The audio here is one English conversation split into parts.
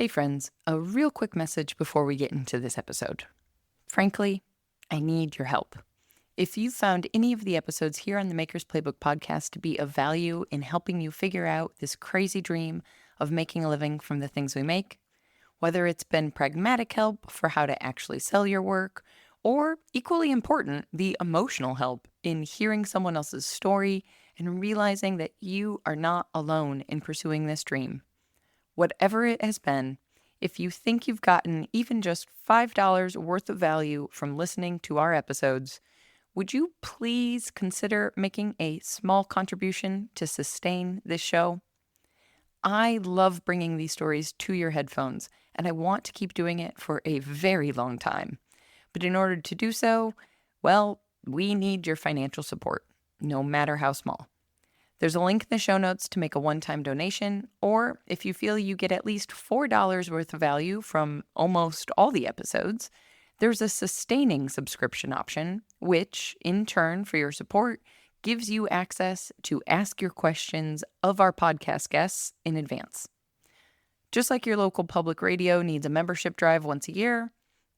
Hey friends, a real quick message before we get into this episode. Frankly, I need your help. If you found any of the episodes here on the Maker's Playbook podcast to be of value in helping you figure out this crazy dream of making a living from the things we make, whether it's been pragmatic help for how to actually sell your work, or equally important, the emotional help in hearing someone else's story and realizing that you are not alone in pursuing this dream. Whatever it has been, if you think you've gotten even just $5 worth of value from listening to our episodes, would you please consider making a small contribution to sustain this show? I love bringing these stories to your headphones, and I want to keep doing it for a very long time. But in order to do so, well, we need your financial support, no matter how small. There's a link in the show notes to make a one-time donation, or if you feel you get at least $4 worth of value from almost all the episodes, there's a sustaining subscription option, which, in turn for your support, gives you access to ask your questions of our podcast guests in advance. Just like your local public radio needs a membership drive once a year,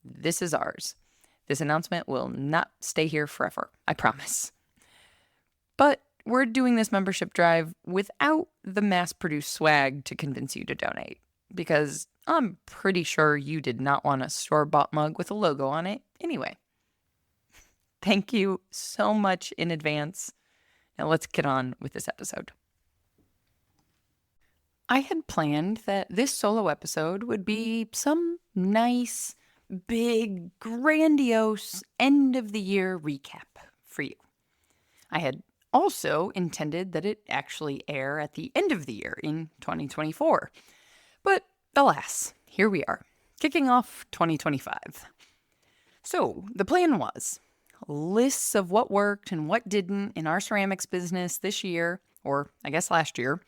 this is ours. This announcement will not stay here forever, I promise. But we're doing this membership drive without the mass-produced swag to convince you to donate, because I'm pretty sure you did not want a store-bought mug with a logo on it anyway. Thank you so much in advance. Now let's get on with this episode. I had planned that this solo episode would be some nice, big, grandiose end-of-the-year recap for you. I had also intended that it actually air at the end of the year in 2024. But alas, here we are, kicking off 2025. So the plan was lists of what worked and what didn't in our ceramics business this year, or I guess last year,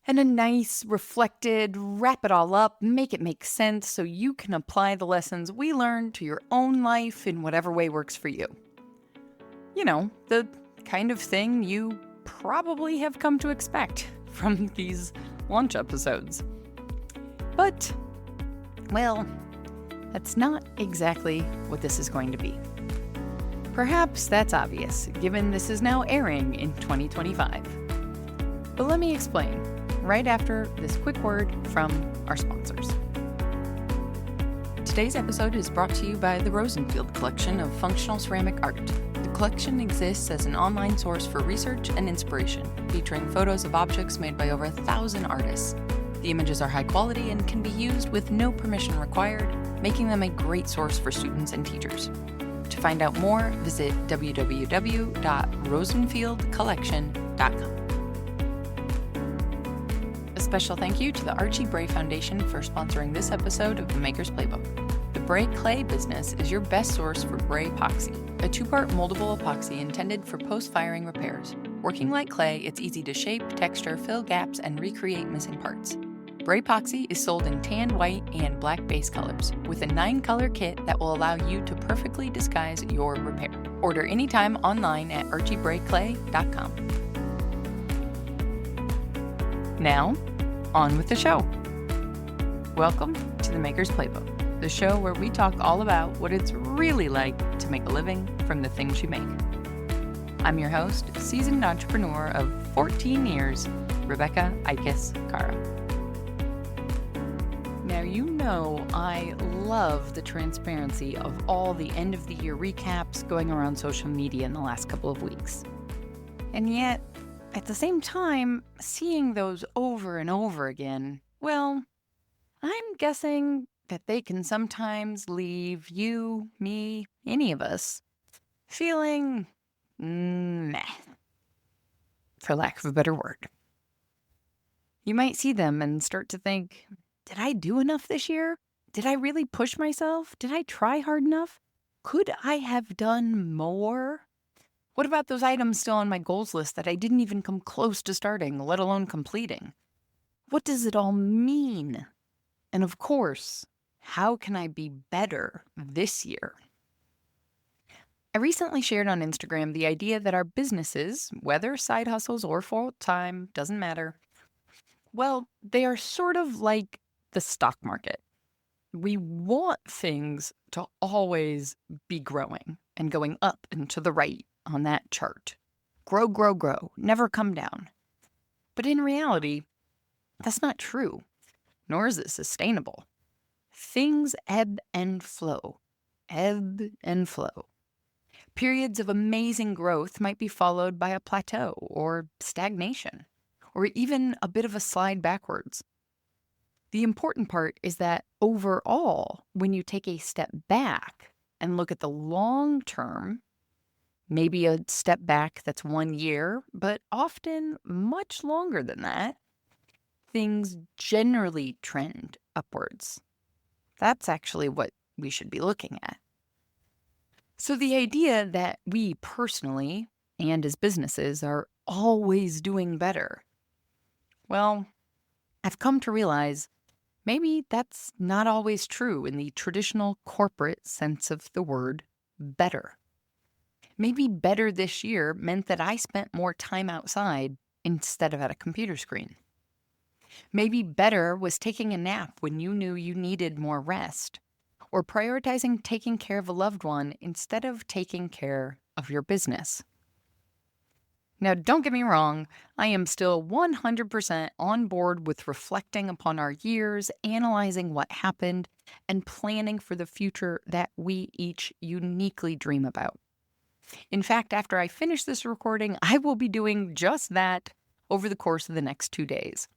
and a nice, reflected, wrap it all up, make it make sense so you can apply the lessons we learned to your own life in whatever way works for you. You know, the kind of thing you probably have come to expect from these launch episodes. But, well, that's not exactly what this is going to be. Perhaps that's obvious, given this is now airing in 2025. But let me explain right after this quick word from our sponsors. Today's episode is brought to you by the Rosenfield Collection of Functional Ceramic Art. The collection exists as an online source for research and inspiration, featuring photos of objects made by over 1,000 artists. The images are high quality and can be used with no permission required, making them a great source for students and teachers. To find out more, visit www.rosenfieldcollection.com. A special thank you to the Archie Bray Foundation for sponsoring this episode of The Maker's Playbook. The Bray Clay business is your best source for Bray Epoxy, a 2-part moldable epoxy intended for post-firing repairs. Working like clay, it's easy to shape, texture, fill gaps, and recreate missing parts. Bray Epoxy is sold in tan, white, and black base colors, with a 9-color kit that will allow you to perfectly disguise your repair. Order anytime online at archiebrayclay.com. Now, on with the show. Welcome to the Maker's Playbook, the show where we talk all about what it's really like to make a living from the things you make. I'm your host, seasoned entrepreneur of 14 years, Rebecca Ikes Cara. Now, you know I love the transparency of all the end-of-the-year recaps going around social media in the last couple of weeks. And yet, at the same time, seeing those over and over again, well, I'm guessing that they can sometimes leave you, me, any of us, feeling meh, for lack of a better word. You might see them and start to think, did I do enough this year? Did I really push myself? Did I try hard enough? Could I have done more? What about those items still on my goals list that I didn't even come close to starting, let alone completing? What does it all mean? And of course, how can I be better this year? I recently shared on Instagram the idea that our businesses, whether side hustles or full-time, doesn't matter, well, they are sort of like the stock market. We want things to always be growing and going up and to the right on that chart. Grow, grow, grow, never come down. But in reality, that's not true, nor is it sustainable. Things ebb and flow. Ebb and flow. Periods of amazing growth might be followed by a plateau or stagnation, or even a bit of a slide backwards. The important part is that overall, when you take a step back and look at the long term, maybe a step back that's 1 year, but often much longer than that, things generally trend upwards. That's actually what we should be looking at. So the idea that we personally and as businesses are always doing better, well, I've come to realize maybe that's not always true in the traditional corporate sense of the word better. Maybe better this year meant that I spent more time outside instead of at a computer screen. Maybe better was taking a nap when you knew you needed more rest, or prioritizing taking care of a loved one instead of taking care of your business. Now, don't get me wrong, I am still 100% on board with reflecting upon our years, analyzing what happened, and planning for the future that we each uniquely dream about. In fact, after I finish this recording, I will be doing just that over the course of the next 2 days,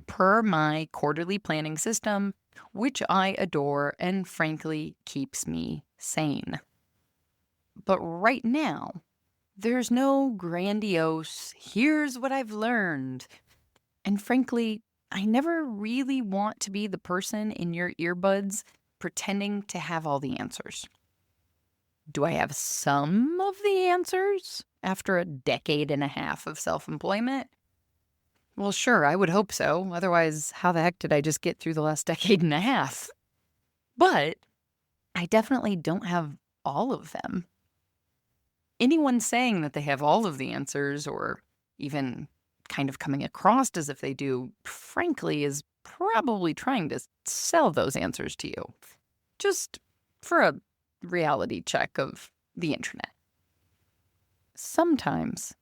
per my quarterly planning system, which I adore and frankly keeps me sane. But right now, there's no grandiose, here's what I've learned. And frankly, I never really want to be the person in your earbuds pretending to have all the answers. Do I have some of the answers after a decade and a half of self-employment? Well, sure, I would hope so. Otherwise, how the heck did I just get through the last decade and a half? But I definitely don't have all of them. Anyone saying that they have all of the answers, or even kind of coming across as if they do, frankly, is probably trying to sell those answers to you, just for a reality check of the internet. Sometimes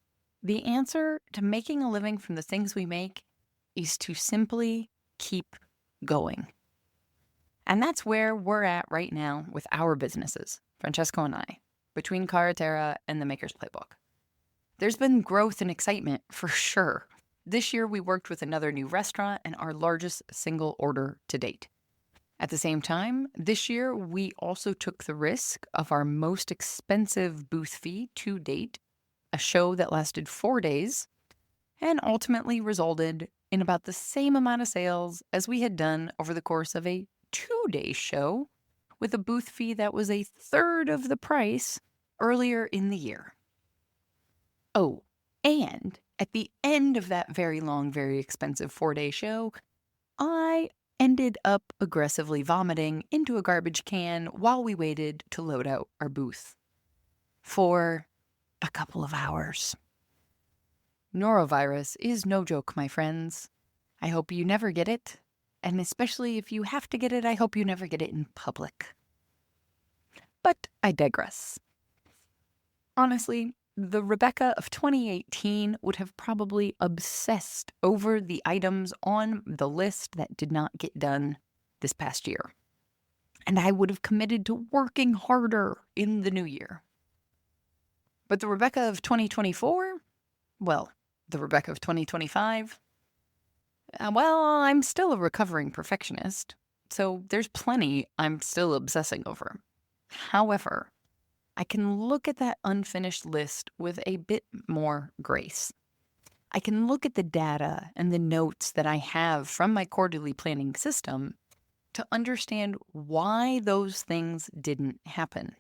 the answer to making a living from the things we make is to simply keep going. And that's where we're at right now with our businesses, Francesco and I, between Carretera and the Maker's Playbook. There's been growth and excitement for sure. This year we worked with another new restaurant and our largest single order to date. At the same time, this year we also took the risk of our most expensive booth fee to date, a show that lasted 4 days and ultimately resulted in about the same amount of sales as we had done over the course of a 2-day show with a booth fee that was a third of the price earlier in the year. Oh, and at the end of that very long, very expensive 4-day show, I ended up aggressively vomiting into a garbage can while we waited to load out our booth. For a couple of hours. Norovirus is no joke, my friends. I hope you never get it, and especially if you have to get it, I hope you never get it in public. But I digress. Honestly, the Rebecca of 2018 would have probably obsessed over the items on the list that did not get done this past year. And I would have committed to working harder in the new year. But the Rebecca of 2024? Well, the Rebecca of 2025? Well, I'm still a recovering perfectionist, so there's plenty I'm still obsessing over. However, I can look at that unfinished list with a bit more grace. I can look at the data and the notes that I have from my quarterly planning system to understand why those things didn't happen,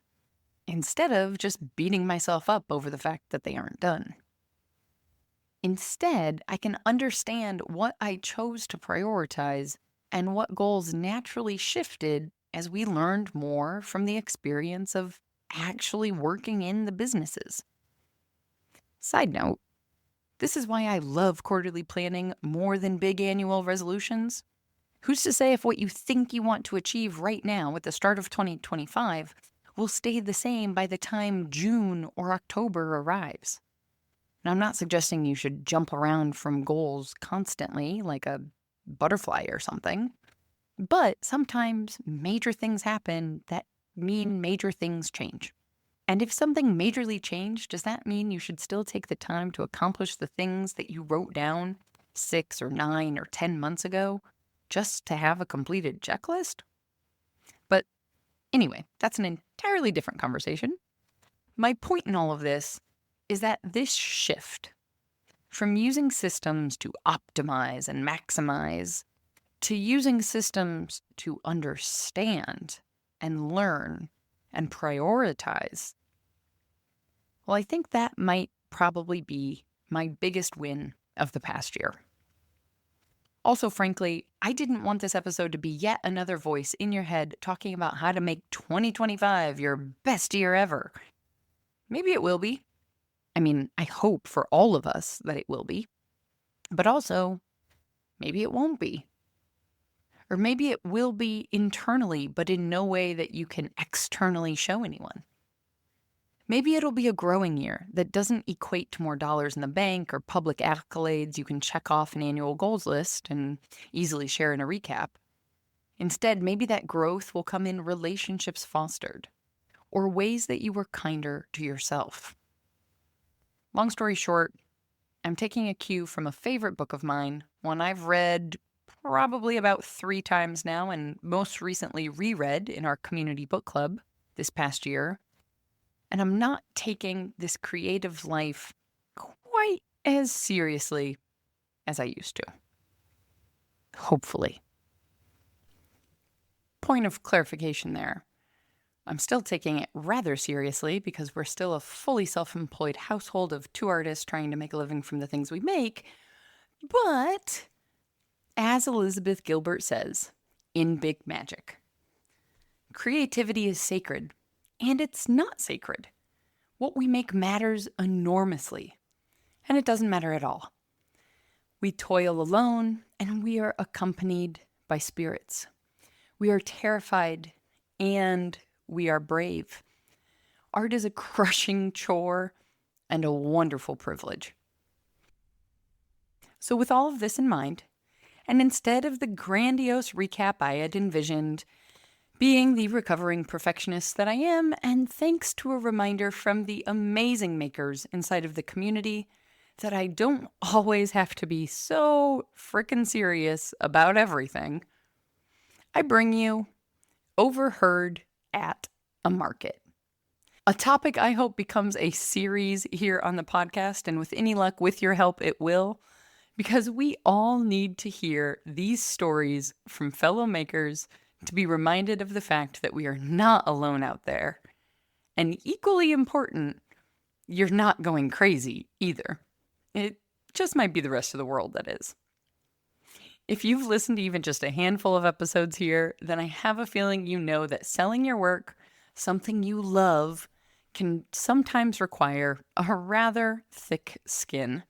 instead of just beating myself up over the fact that they aren't done. Instead, I can understand what I chose to prioritize and what goals naturally shifted as we learned more from the experience of actually working in the businesses. Side note, this is why I love quarterly planning more than big annual resolutions. Who's to say if what you think you want to achieve right now at the start of 2025 will stay the same by the time June or October arrives? And I'm not suggesting you should jump around from goals constantly like a butterfly or something, but sometimes major things happen that mean major things change. And if something majorly changed, does that mean you should still take the time to accomplish the things that you wrote down 6 or 9 or 10 months ago just to have a completed checklist? But anyway, that's an entirely different conversation. My point in all of this is that this shift from using systems to optimize and maximize to using systems to understand and learn and prioritize, well, I think that might probably be my biggest win of the past year. Also, frankly, I didn't want this episode to be yet another voice in your head talking about how to make 2025 your best year ever. Maybe it will be. I mean, I hope for all of us that it will be. But also, maybe it won't be. Or maybe it will be internally, but in no way that you can externally show anyone. Maybe it'll be a growing year that doesn't equate to more dollars in the bank or public accolades you can check off an annual goals list and easily share in a recap. Instead, maybe that growth will come in relationships fostered or ways that you were kinder to yourself. Long story short, I'm taking a cue from a favorite book of mine, one I've read probably about 3 times now and most recently reread in our community book club this past year. And I'm not taking this creative life quite as seriously as I used to. Hopefully. Point of clarification there. I'm still taking it rather seriously because we're still a fully self-employed household of 2 artists trying to make a living from the things we make. But, as Elizabeth Gilbert says in Big Magic, creativity is sacred. And it's not sacred. What we make matters enormously. And it doesn't matter at all. We toil alone, and we are accompanied by spirits. We are terrified, and we are brave. Art is a crushing chore and a wonderful privilege. So with all of this in mind, and instead of the grandiose recap I had envisioned, being the recovering perfectionist that I am, and thanks to a reminder from the amazing makers inside of the community that I don't always have to be so frickin' serious about everything, I bring you Overheard at a Market. A topic I hope becomes a series here on the podcast, and with any luck, with your help, it will, because we all need to hear these stories from fellow makers to be reminded of the fact that we are not alone out there. And equally important, you're not going crazy either. It just might be the rest of the world, that is. If you've listened to even just a handful of episodes here, then I have a feeling you know that selling your work, something you love, can sometimes require a rather thick skin,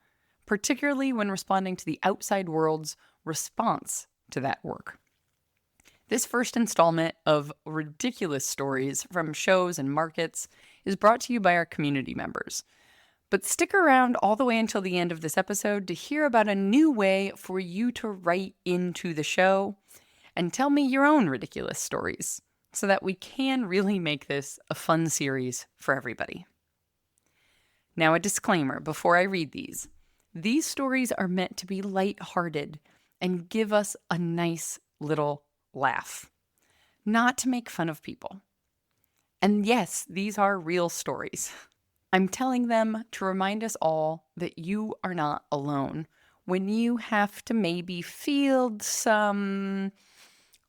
particularly when responding to the outside world's response to that work. This first installment of ridiculous stories from shows and markets is brought to you by our community members. But stick around all the way until the end of this episode to hear about a new way for you to write into the show and tell me your own ridiculous stories so that we can really make this a fun series for everybody. Now, a disclaimer before I read these. These stories are meant to be lighthearted and give us a nice little laugh, not to make fun of people. And yes, these are real stories. I'm telling them to remind us all that you are not alone when you have to maybe field some,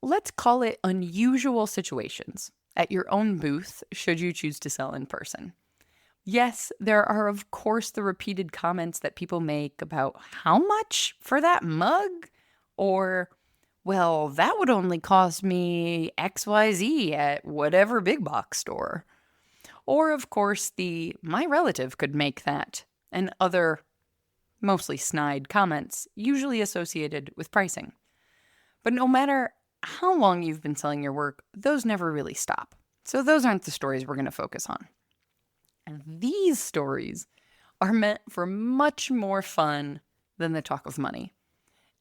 let's call it unusual situations at your own booth should you choose to sell in person. Yes, there are of course the repeated comments that people make about how much for that mug? Or, well, that would only cost me XYZ at whatever big box store. Or, of course, my relative could make that, and other, mostly snide comments, usually associated with pricing. But no matter how long you've been selling your work, those never really stop. So those aren't the stories we're going to focus on. And these stories are meant for much more fun than the talk of money.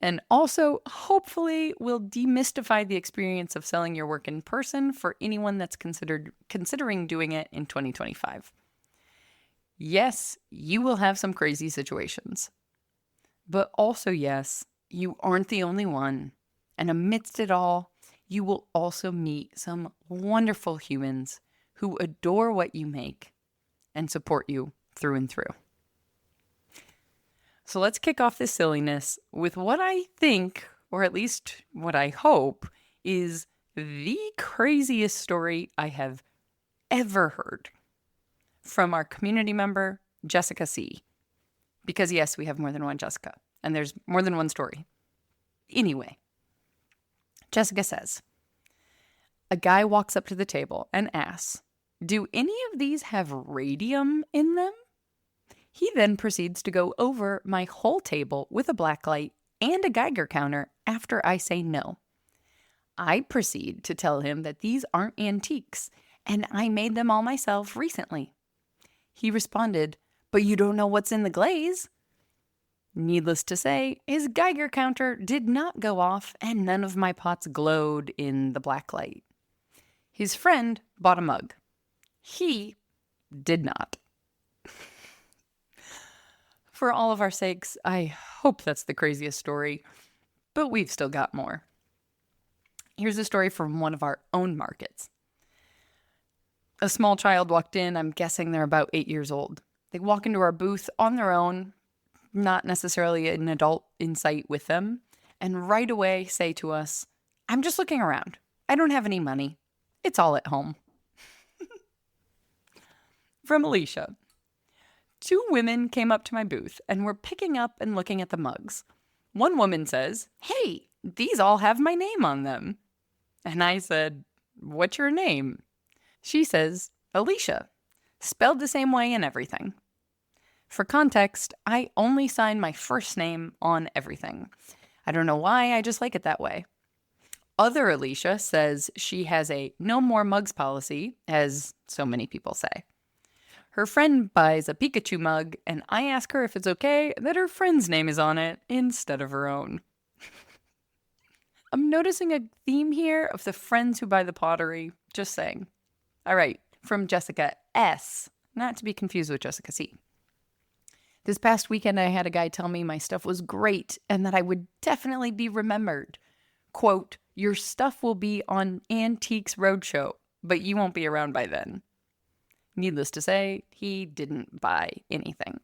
And also, hopefully, will demystify the experience of selling your work in person for anyone that's considering doing it in 2025. Yes, you will have some crazy situations. But also, yes, you aren't the only one. And amidst it all, you will also meet some wonderful humans who adore what you make and support you through and through. So let's kick off this silliness with what I think, or at least what I hope, is the craziest story I have ever heard from our community member, Jessica C. Because yes, we have more than one Jessica, and there's more than one story. Anyway, Jessica says, a guy walks up to the table and asks, do any of these have radium in them? He then proceeds to go over my whole table with a black light and a Geiger counter after I say no. I proceed to tell him that these aren't antiques and I made them all myself recently. He responded, but you don't know what's in the glaze. Needless to say, his Geiger counter did not go off and none of my pots glowed in the black light. His friend bought a mug. He did not. For all of our sakes, I hope that's the craziest story, but we've still got more. Here's a story from one of our own markets. A small child walked in. I'm guessing they're about 8 years old. They walk into our booth on their own, not necessarily an adult in sight with them, and right away say to us, I'm just looking around. I don't have any money. It's all at home. From Alicia. 2 women came up to my booth and were picking up and looking at the mugs. One woman says, hey, these all have my name on them. And I said, what's your name? She says, Alicia, spelled the same way and everything. For context, I only sign my first name on everything. I don't know why, I just like it that way. Other Alicia says she has a no more mugs policy, as so many people say. Her friend buys a Pikachu mug, and I ask her if it's okay that her friend's name is on it instead of her own. I'm noticing a theme here of the friends who buy the pottery. Just saying. All right, from Jessica S., not to be confused with Jessica C. This past weekend, I had a guy tell me my stuff was great and that I would definitely be remembered. Quote, your stuff will be on Antiques Roadshow, but you won't be around by then. Needless to say, he didn't buy anything.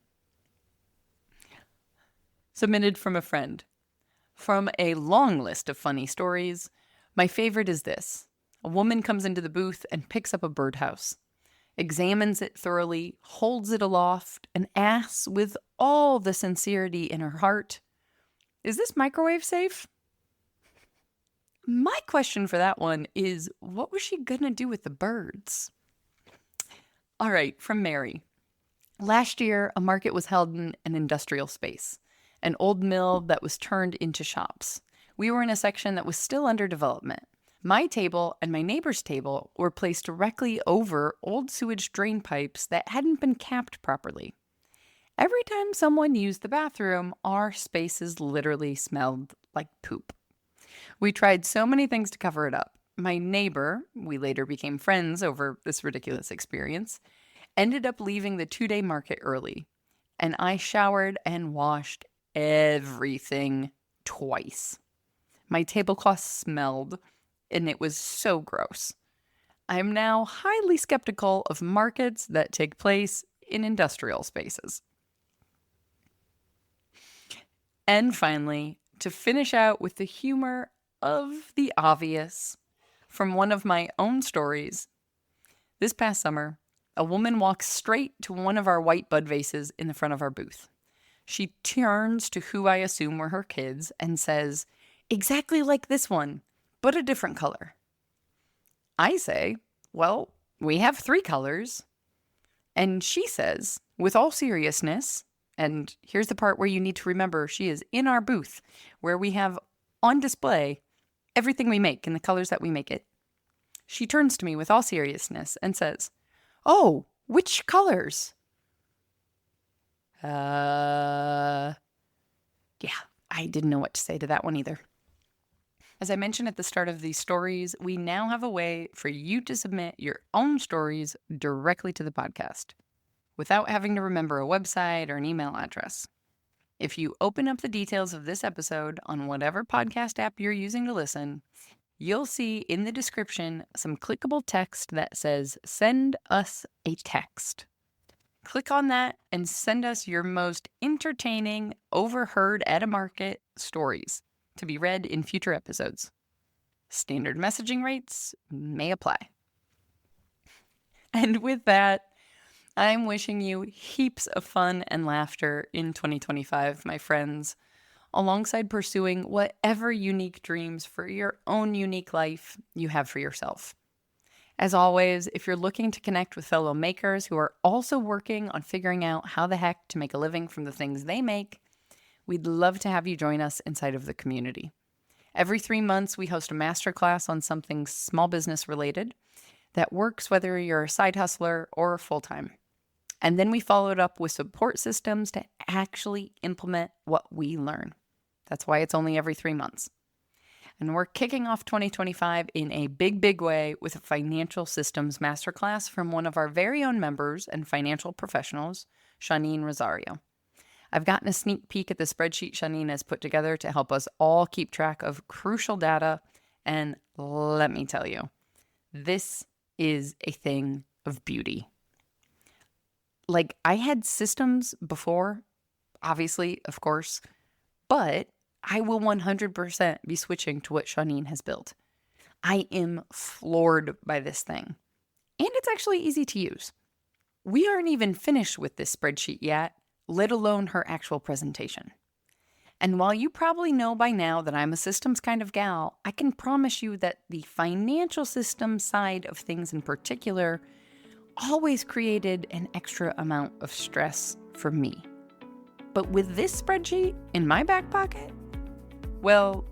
Submitted from a friend. From a long list of funny stories, my favorite is this. A woman comes into the booth and picks up a birdhouse, examines it thoroughly, holds it aloft, and asks with all the sincerity in her heart, is this microwave safe? My question for that one is, what was she gonna do with the birds? All right, from Mary. Last year, a market was held in an industrial space, an old mill that was turned into shops. We were in a section that was still under development. My table and my neighbor's table were placed directly over old sewage drain pipes that hadn't been capped properly. Every time someone used the bathroom, our spaces literally smelled like poop. We tried so many things to cover it up. My neighbor, we later became friends over this ridiculous experience, ended up leaving the 2-day market early, and I showered and washed everything twice. My tablecloth smelled, and it was so gross. I'm now highly skeptical of markets that take place in industrial spaces. And finally, to finish out with the humor of the obvious, from one of my own stories, this past summer, a woman walks straight to one of our white bud vases in the front of our booth. She turns to who I assume were her kids and says, exactly like this one, but a different color. I say, well, we have 3 colors. And she says, with all seriousness, and here's the part where you need to remember she is in our booth, where we have on display everything we make in the colors that we make it. She turns to me with all seriousness and says, "Oh, which colors?" Yeah, I didn't know what to say to that one either. As I mentioned at the start of these stories, we now have a way for you to submit your own stories directly to the podcast without having to remember a website or an email address. If you open up the details of this episode on whatever podcast app you're using to listen, you'll see in the description some clickable text that says, "Send us a text." Click on that and send us your most entertaining, overheard at a market stories to be read in future episodes. Standard messaging rates may apply. And with that, I'm wishing you heaps of fun and laughter in 2025, my friends, alongside pursuing whatever unique dreams for your own unique life you have for yourself. As always, if you're looking to connect with fellow makers who are also working on figuring out how the heck to make a living from the things they make, we'd love to have you join us inside of the community. Every 3 months, we host a masterclass on something small business related that works whether you're a side hustler or full-time. And then we follow it up with support systems to actually implement what we learn. That's why it's only every 3 months. And we're kicking off 2025 in a big way with a financial systems masterclass from one of our very own members and financial professionals, Shanine Rosario. I've gotten a sneak peek at the spreadsheet Shanine has put together to help us all keep track of crucial data. And let me tell you, this is a thing of beauty. Like, I had systems before, obviously, of course, but I will 100% be switching to what Shanine has built. I am floored by this thing. And it's actually easy to use. We aren't even finished with this spreadsheet yet, let alone her actual presentation. And while you probably know by now that I'm a systems kind of gal, I can promise you that the financial system side of things in particular always created an extra amount of stress for me. But with this spreadsheet in my back pocket, well,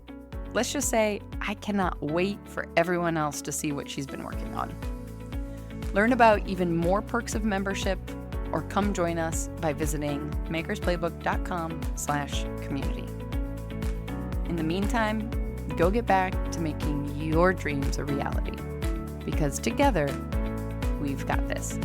let's just say I cannot wait for everyone else to see what she's been working on. Learn about even more perks of membership or come join us by visiting makersplaybook.com/community. In the meantime, go get back to making your dreams a reality, because together, we've got this.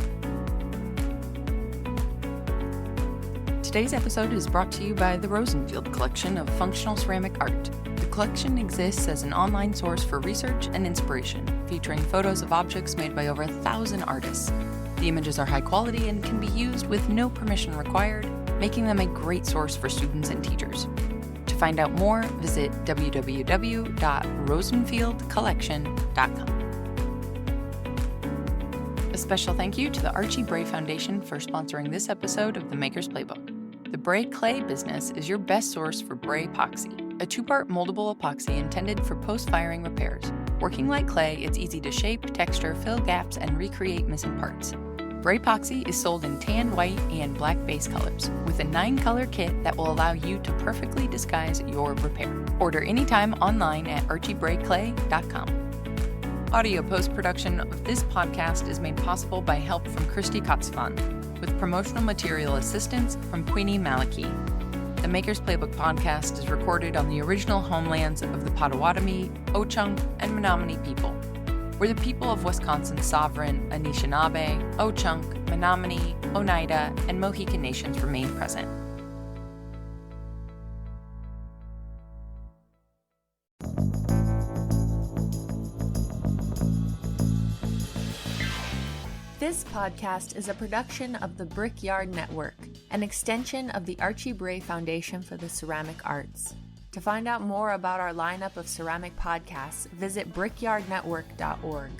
Today's episode is brought to you by the Rosenfield Collection of Functional Ceramic Art. The collection exists as an online source for research and inspiration, featuring photos of objects made by over 1,000 artists. The images are high quality and can be used with no permission required, making them a great source for students and teachers. To find out more, visit www.rosenfieldcollection.com. A special thank you to the Archie Bray Foundation for sponsoring this episode of the Maker's Playbook. The Bray Clay business is your best source for Bray Epoxy, a 2-part moldable epoxy intended for post-firing repairs. Working like clay, it's easy to shape, texture, fill gaps, and recreate missing parts. Bray Epoxy is sold in tan, white, and black base colors, with a 9-color kit that will allow you to perfectly disguise your repair. Order anytime online at archiebrayclay.com. Audio post-production of this podcast is made possible by help from Christy Kotzfan, with promotional material assistance from Queenie Maliki. The Maker's Playbook podcast is recorded on the original homelands of the Potawatomi, Ho-Chunk, and Menominee people, where the people of Wisconsin's sovereign Anishinaabe, Ho-Chunk, Menominee, Oneida, and Mohican nations remain present. This podcast is a production of the Brickyard Network, an extension of the Archie Bray Foundation for the Ceramic Arts. To find out more about our lineup of ceramic podcasts, visit brickyardnetwork.org.